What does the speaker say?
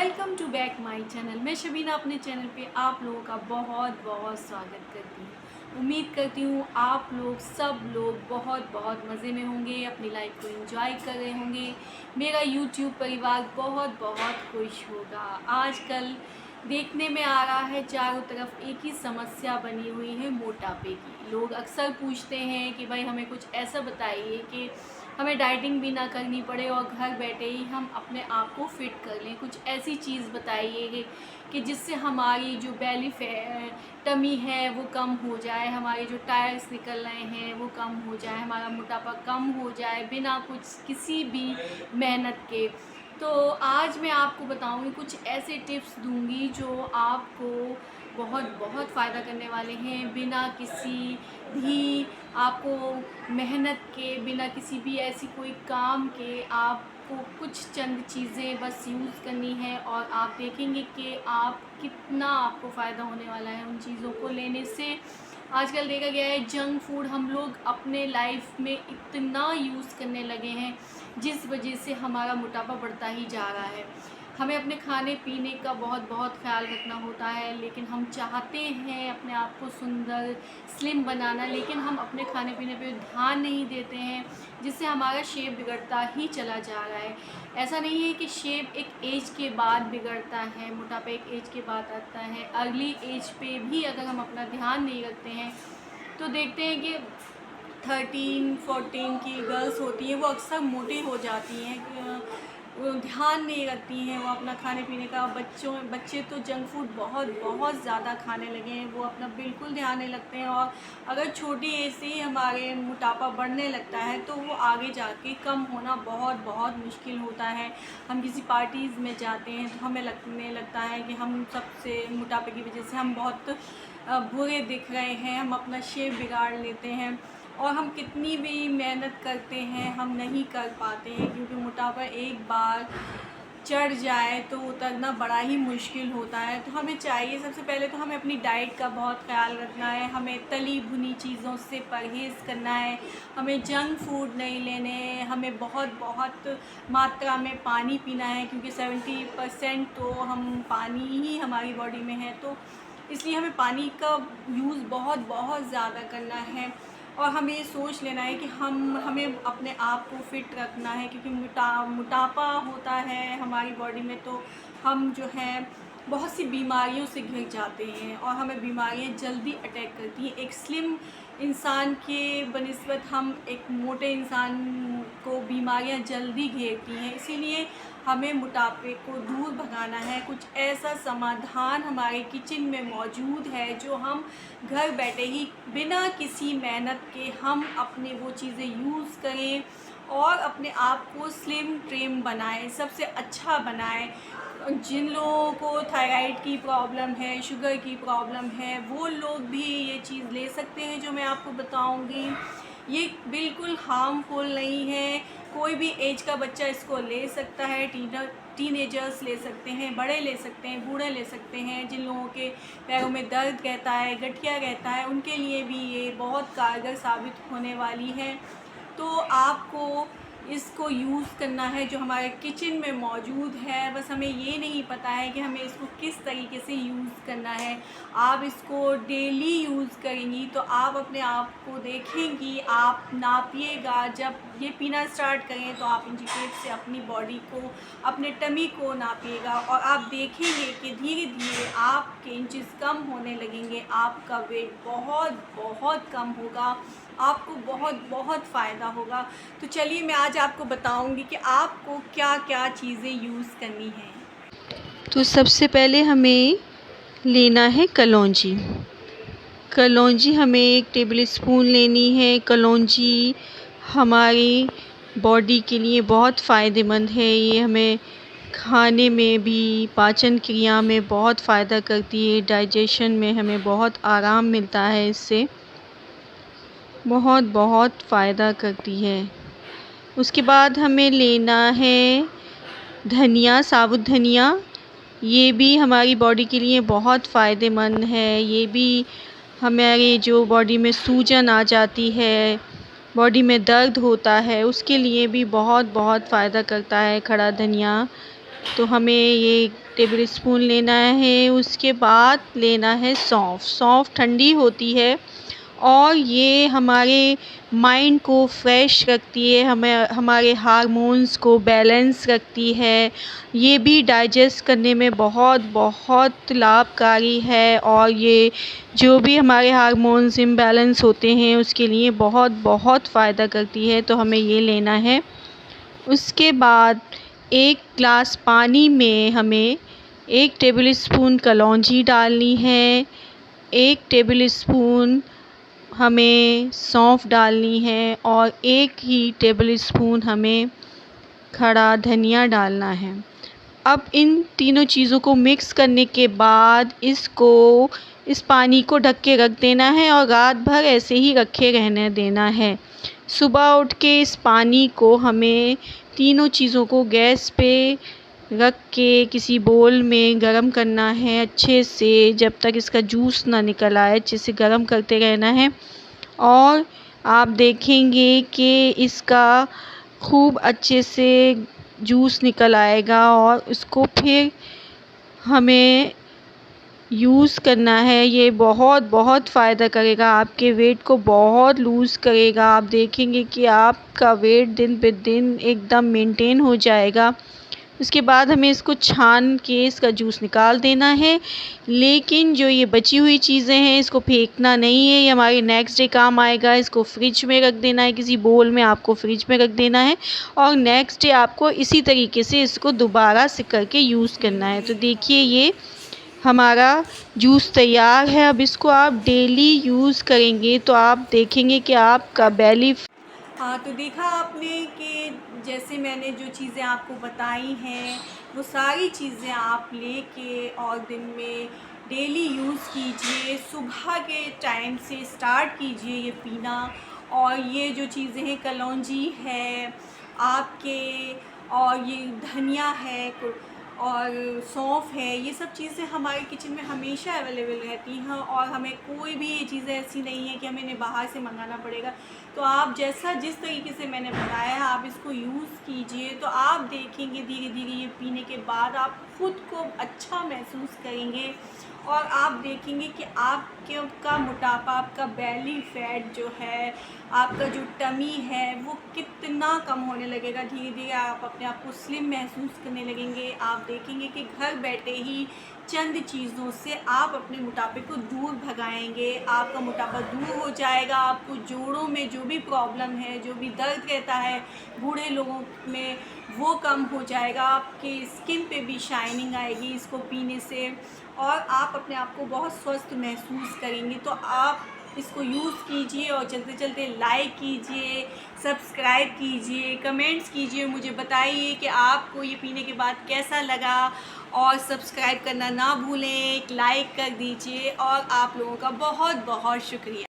Welcome to back my channel. मैं शबीना अपने channel पे आप लोगों का बहुत बहुत स्वागत करती हूँ। उम्मीद करती हूँ आप लोग सब लोग बहुत बहुत मज़े में होंगे, अपनी लाइफ को एंजॉय कर रहे होंगे। मेरा यूट्यूब परिवार बहुत बहुत खुश होगा। आजकल देखने में आ रहा है चारों तरफ एक ही समस्या बनी हुई है, मोटापे की। लोग अक्सर पूछते हैं कि भाई हमें कुछ ऐसा बताइए कि हमें डाइटिंग भी ना करनी पड़े और घर बैठे ही हम अपने आप को फिट कर लें। कुछ ऐसी चीज़ बताइए कि जिससे हमारी जो बेली टमी है वो कम हो जाए, हमारे जो टायर्स निकल रहे हैं वो कम हो जाए, हमारा मोटापा कम हो जाए बिना कुछ किसी भी मेहनत के। तो आज मैं आपको बताऊंगी, कुछ ऐसे टिप्स दूंगी जो आपको बहुत बहुत फ़ायदा करने वाले हैं, बिना किसी भी आपको मेहनत के, बिना किसी भी ऐसी कोई काम के। आपको कुछ चंद चीज़ें बस यूज़ करनी है और आप देखेंगे कि आप कितना आपको फ़ायदा होने वाला है उन चीज़ों को लेने से। आजकल देखा गया है जंक फूड हम लोग अपने लाइफ में इतना यूज़ करने लगे हैं, जिस वजह से हमारा मोटापा बढ़ता ही जा रहा है। हमें अपने खाने पीने का बहुत बहुत ख्याल रखना होता है, लेकिन हम चाहते हैं अपने आप को सुंदर स्लिम बनाना, लेकिन हम अपने खाने पीने पे ध्यान नहीं देते हैं, जिससे हमारा शेप बिगड़ता ही चला जा रहा है। ऐसा नहीं है कि शेप एक एज के बाद बिगड़ता है, मोटापा एक एज के बाद आता है। अर्ली एज पे भी अगर हम अपना ध्यान नहीं रखते हैं तो देखते हैं कि 13-14 की गर्ल्स होती हैं, वो अक्सर मोटी हो जाती हैं। वो ध्यान नहीं रखती हैं वो अपना खाने पीने का। बच्चे तो जंक फूड बहुत बहुत ज़्यादा खाने लगे हैं, वो अपना बिल्कुल ध्यान नहीं रखते हैं। और अगर छोटी एज से ही हमारे मोटापा बढ़ने लगता है तो वो आगे जाके कम होना बहुत बहुत मुश्किल होता है। हम किसी पार्टीज़ में जाते हैं तो हमें लगने लगता है कि हम सबसे मोटापे की वजह से हम बहुत बुरे दिख रहे हैं, हम अपना शेप बिगाड़ लेते हैं। और हम कितनी भी मेहनत करते हैं हम नहीं कर पाते हैं, क्योंकि मोटापा एक बार चढ़ जाए तो उतरना बड़ा ही मुश्किल होता है। तो हमें चाहिए, सबसे पहले तो हमें अपनी डाइट का बहुत ख्याल रखना है, हमें तली भुनी चीज़ों से परहेज़ करना है, हमें जंक फूड नहीं लेने हैं, हमें बहुत बहुत मात्रा में पानी पीना है, क्योंकि 70% तो हम पानी ही हमारी बॉडी में है। तो इसलिए हमें पानी का यूज़ बहुत बहुत ज़्यादा करना है। और हमें ये सोच लेना है कि हमें अपने आप को फ़िट रखना है, क्योंकि मोटापा होता है हमारी बॉडी में तो हम जो है बहुत सी बीमारियों से घिर जाते हैं और हमें बीमारियां जल्दी अटैक करती हैं। एक स्लिम इंसान के बनिस्बत हम एक मोटे इंसान को बीमारियां जल्दी घेरती हैं। इसीलिए हमें मोटापे को दूर भगाना है। कुछ ऐसा समाधान हमारे किचन में मौजूद है जो हम घर बैठे ही बिना किसी मेहनत के हम अपने वो चीज़ें यूज़ करें और अपने आप को स्लिम ट्रिम बनाएं, सबसे अच्छा बनाएं। जिन लोगों को थायराइड की प्रॉब्लम है, शुगर की प्रॉब्लम है, वो लोग भी ये चीज़ ले सकते हैं जो मैं आपको बताऊंगी। ये बिल्कुल हार्मफुल नहीं है, कोई भी एज का बच्चा इसको ले सकता है। टीनेजर्स ले सकते हैं, बड़े ले सकते हैं, बूढ़े ले सकते हैं। जिन लोगों के पैरों में दर्द रहता है, गठिया रहता है, उनके लिए भी ये बहुत कारगर साबित होने वाली है। तो आपको इसको यूज़ करना है जो हमारे किचन में मौजूद है। बस हमें ये नहीं पता है कि हमें इसको किस तरीके से यूज़ करना है। आप इसको डेली यूज़ करेंगी तो आप अपने आप को देखेंगी, आप नापिएगा। जब ये पीना स्टार्ट करें तो आप इंची टेप से अपनी बॉडी को, अपने टमी को नापिएगा और आप देखेंगे कि धीरे धीरे आपके इंचेस कम होने लगेंगे, आपका वेट बहुत बहुत कम होगा, आपको बहुत बहुत फ़ायदा होगा। तो चलिए मैं आज आपको बताऊंगी कि आपको क्या क्या चीज़ें यूज़ करनी है। तो सबसे पहले हमें लेना है कलौंजी। कलौंजी हमें 1 टेबल स्पून लेनी है। कलौंजी हमारी बॉडी के लिए बहुत फ़ायदेमंद है। ये हमें खाने में भी, पाचन क्रिया में बहुत फ़ायदा करती है। डाइजेशन में हमें बहुत आराम मिलता है, इससे बहुत बहुत फ़ायदा करती है। उसके बाद हमें लेना है धनिया, साबुत धनिया। ये भी हमारी बॉडी के लिए बहुत फ़ायदेमंद है। ये भी हमारी जो बॉडी में सूजन आ जाती है, बॉडी में दर्द होता है, उसके लिए भी बहुत बहुत फ़ायदा करता है खड़ा धनिया। तो हमें ये 1 टेबल स्पून लेना है। उसके बाद लेना है सौंफ। सौंफ ठंडी होती है और ये हमारे माइंड को फ्रेश रखती है, हमें हमारे हार्मोन्स को बैलेंस रखती है। ये भी डाइजेस्ट करने में बहुत बहुत लाभकारी है और ये जो भी हमारे हार्मोन्स इम्बैलेंस होते हैं उसके लिए बहुत बहुत फ़ायदा करती है, तो हमें ये लेना है। उसके बाद 1 ग्लास पानी में हमें 1 टेबल स्पून कलौंजी डालनी है, 1 टेबल स्पून हमें सौंफ डालनी है और 1 ही टेबल स्पून हमें खड़ा धनिया डालना है। अब इन तीनों चीज़ों को मिक्स करने के बाद इस पानी को ढक के रख देना है और रात भर ऐसे ही रखे रहने देना है। सुबह उठ के इस पानी को हमें तीनों चीज़ों को गैस पे रख के किसी बोल में गरम करना है अच्छे से, जब तक इसका जूस ना निकल आए अच्छे से गरम करते रहना है। और आप देखेंगे कि इसका खूब अच्छे से जूस निकल आएगा और इसको फिर हमें यूज़ करना है। ये बहुत बहुत फ़ायदा करेगा, आपके वेट को बहुत लूज़ करेगा। आप देखेंगे कि आपका वेट दिन पे दिन एकदम मेंटेन हो जाएगा। उसके बाद हमें इसको छान के इसका जूस निकाल देना है, लेकिन जो ये बची हुई चीज़ें हैं इसको फेंकना नहीं है, ये हमारे नेक्स्ट डे काम आएगा। इसको फ्रिज में रख देना है, किसी बोल में आपको फ्रिज में रख देना है और नेक्स्ट डे आपको इसी तरीके से इसको दोबारा से करके यूज़ करना है। तो देखिए ये हमारा जूस तैयार है। अब इसको आप डेली यूज़ करेंगे तो आप देखेंगे कि आपका बेली। हाँ, तो देखा आपने कि जैसे मैंने जो चीज़ें आपको बताई हैं वो सारी चीज़ें आप लेके और दिन में डेली यूज़ कीजिए। सुबह के टाइम से स्टार्ट कीजिए ये पीना। और ये जो चीज़ें हैं, कलौंजी है आपके, और ये धनिया है और सौंफ है, ये सब चीज़ें हमारे किचन में हमेशा अवेलेबल रहती हैं और हमें कोई भी ये चीज़ें ऐसी नहीं है कि हमें इन्हें बाहर से मंगाना पड़ेगा। तो आप जिस तरीके से मैंने बताया है आप इसको यूज़ कीजिए, तो आप देखेंगे धीरे धीरे ये पीने के बाद आप खुद को अच्छा महसूस करेंगे और आप देखेंगे कि आपका मोटापा, आपका बेली फैट जो है, आपका जो टमी है वो कितना कम होने लगेगा। धीरे धीरे आप अपने आप को स्लिम महसूस करने लगेंगे। आप देखेंगे कि घर बैठे ही चंद चीज़ों से आप अपने मोटापे को दूर भगाएंगे। आपका मोटापा दूर हो जाएगा। आपको जोड़ों में जो भी प्रॉब्लम है, जो भी दर्द रहता है बूढ़े लोगों में, वो कम हो जाएगा। आपके स्किन पे भी शाइनिंग आएगी इसको पीने से और आप अपने आप को बहुत स्वस्थ महसूस करेंगे। तो आप इसको यूज़ कीजिए और चलते चलते लाइक कीजिए, सब्सक्राइब कीजिए, कमेंट्स कीजिए, मुझे बताइए कि आपको ये पीने के बाद कैसा लगा। और सब्सक्राइब करना ना भूलें, एक लाइक कर दीजिए और आप लोगों का बहुत बहुत शुक्रिया।